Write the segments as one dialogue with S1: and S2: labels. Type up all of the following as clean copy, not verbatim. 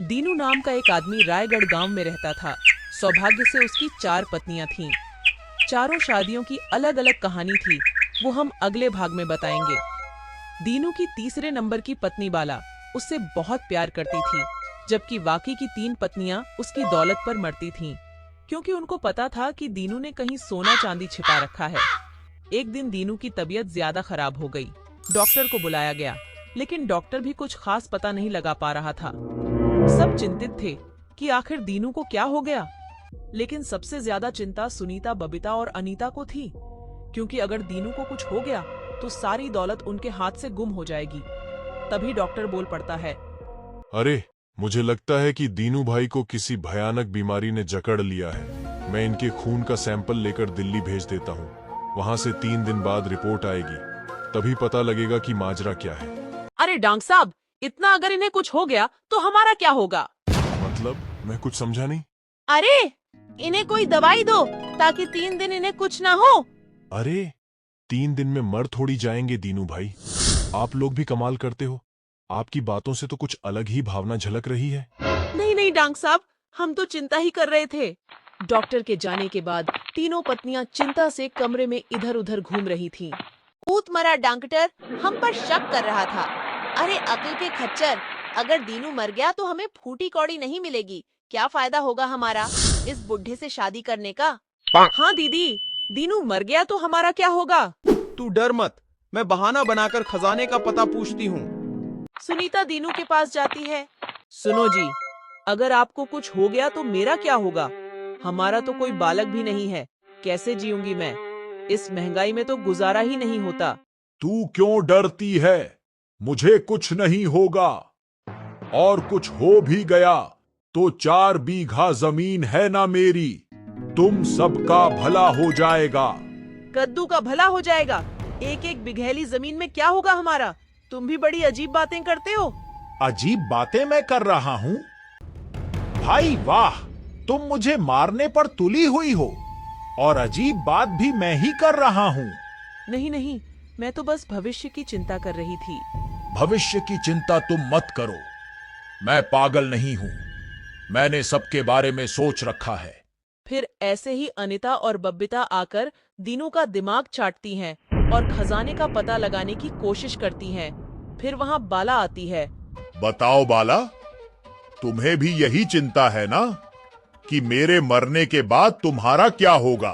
S1: दीनू नाम का एक आदमी रायगढ़ गांव में रहता था। सौभाग्य से उसकी 4 पत्नियां थीं। चारों शादियों की अलग अलग कहानी थी, वो हम अगले भाग में बताएंगे। दीनू की तीसरे नंबर की पत्नी बाला उससे बहुत प्यार करती थी, जबकि बाकी की 3 पत्नियां उसकी दौलत पर मरती थीं, क्योंकि उनको पता था कि दीनू ने कहीं सोना चांदी छिपा रखा है। एक दिन दीनू की तबीयत ज्यादा खराब हो गई। डॉक्टर को बुलाया गया, लेकिन डॉक्टर भी कुछ खास पता नहीं लगा पा रहा था। सब चिंतित थे कि आखिर दीनू को क्या हो गया। लेकिन सबसे ज्यादा चिंता सुनीता, बबीता और अनीता को थी, क्योंकि अगर दीनू को कुछ हो गया तो सारी दौलत उनके हाथ से गुम हो जाएगी। तभी डॉक्टर बोल पड़ता है,
S2: अरे, मुझे लगता है कि दीनू भाई को किसी भयानक बीमारी ने जकड़ लिया है। मैं इनके खून का सैंपल लेकर दिल्ली भेज देता हूँ। वहाँ से 3 दिन बाद रिपोर्ट आएगी, तभी पता लगेगा कि माजरा क्या है।
S1: अरे डॉक्टर साहब, इतना अगर इन्हें कुछ हो गया तो हमारा क्या होगा?
S2: मतलब, मैं कुछ समझा नहीं।
S1: अरे इन्हें कोई दवाई दो ताकि 3 दिन इन्हें कुछ ना हो।
S2: अरे, 3 दिन में मर थोड़ी जाएंगे दीनू भाई। आप लोग भी कमाल करते हो। आपकी बातों से तो कुछ अलग ही भावना झलक रही है।
S1: नहीं नहीं डॉक्टर साहब, हम तो चिंता ही कर रहे थे। डॉक्टर के जाने के बाद तीनों पत्नियां चिंता से कमरे में इधर उधर घूम रही थीं। पूत मरा डॉक्टर हम पर शक कर रहा था। अरे अकल के खच्चर, अगर दीनू मर गया तो हमें फूटी कौड़ी नहीं मिलेगी। क्या फायदा होगा हमारा इस बुढ़े से शादी करने का? हाँ दीदी, दीनू मर गया तो हमारा क्या होगा?
S3: तू डर मत, मैं बहाना बनाकर खजाने का पता पूछती हूँ।
S1: सुनीता दीनू के पास जाती है। सुनो जी, अगर आपको कुछ हो गया तो मेरा क्या होगा? हमारा तो कोई बालक भी नहीं है, कैसे जीऊंगी मैं? इस महंगाई में तो गुजारा ही नहीं होता।
S4: तू क्यों डरती है? मुझे कुछ नहीं होगा, और कुछ हो भी गया तो 4 बीघा जमीन है ना मेरी। तुम सबका भला हो जाएगा।
S1: कद्दू का भला हो जाएगा? एक एक बिघैली जमीन में क्या होगा हमारा? तुम भी बड़ी अजीब बातें करते हो।
S4: अजीब बातें मैं कर रहा हूँ? भाई वाह, तुम मुझे मारने पर तुली हुई हो, और अजीब बात भी मैं ही कर रहा हूँ।
S1: नहीं नहीं, मैं तो बस भविष्य की चिंता कर रही थी।
S4: भविष्य की चिंता तुम मत करो। मैं पागल नहीं हूँ, मैंने सबके बारे में सोच रखा है।
S1: फिर ऐसे ही अनीता और बबीता आकर दीनू का दिमाग चाटती हैं और खजाने का पता लगाने की कोशिश करती हैं। फिर वहाँ बाला आती है।
S4: बताओ बाला, तुम्हें भी यही चिंता है ना कि मेरे मरने के बाद तुम्हारा क्या होगा?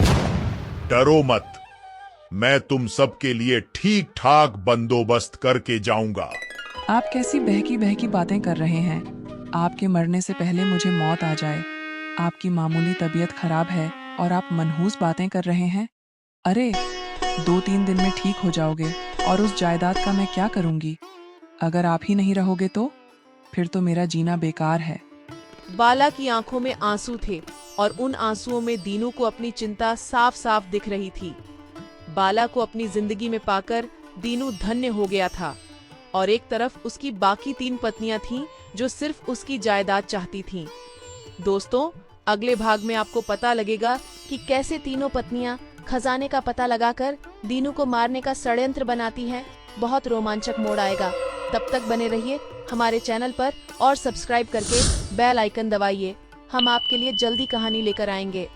S4: डरो मत, मैं तुम सबके लिए ठीक ठाक बंदोबस्त करके जाऊंगा।
S5: आप कैसी बहकी बहकी बातें कर रहे हैं? आपके मरने से पहले मुझे मौत आ जाए। आपकी मामूली तबीयत खराब है और आप मनहूस बातें कर रहे हैं। अरे 2-3 दिन में ठीक हो जाओगे, और उस जायदाद का मैं क्या करूंगी? अगर आप ही नहीं रहोगे तो फिर तो मेरा जीना बेकार है।
S1: बाला की आंखों में आंसू थे और उन आंसुओं में दीनू को अपनी चिंता साफ साफ दिख रही थी। बाला को अपनी जिंदगी में पाकर दीनू धन्य हो गया था, और एक तरफ उसकी बाकी 3 पत्नियां थीं जो सिर्फ उसकी जायदाद चाहती थीं। दोस्तों, अगले भाग में आपको पता लगेगा कि कैसे तीनों पत्नियां खजाने का पता लगाकर दीनू को मारने का षड्यंत्र बनाती हैं। बहुत रोमांचक मोड़ आएगा। तब तक बने रहिए हमारे चैनल पर और सब्सक्राइब करके बेल आइकन दबाइए। हम आपके लिए जल्दी कहानी लेकर आएंगे।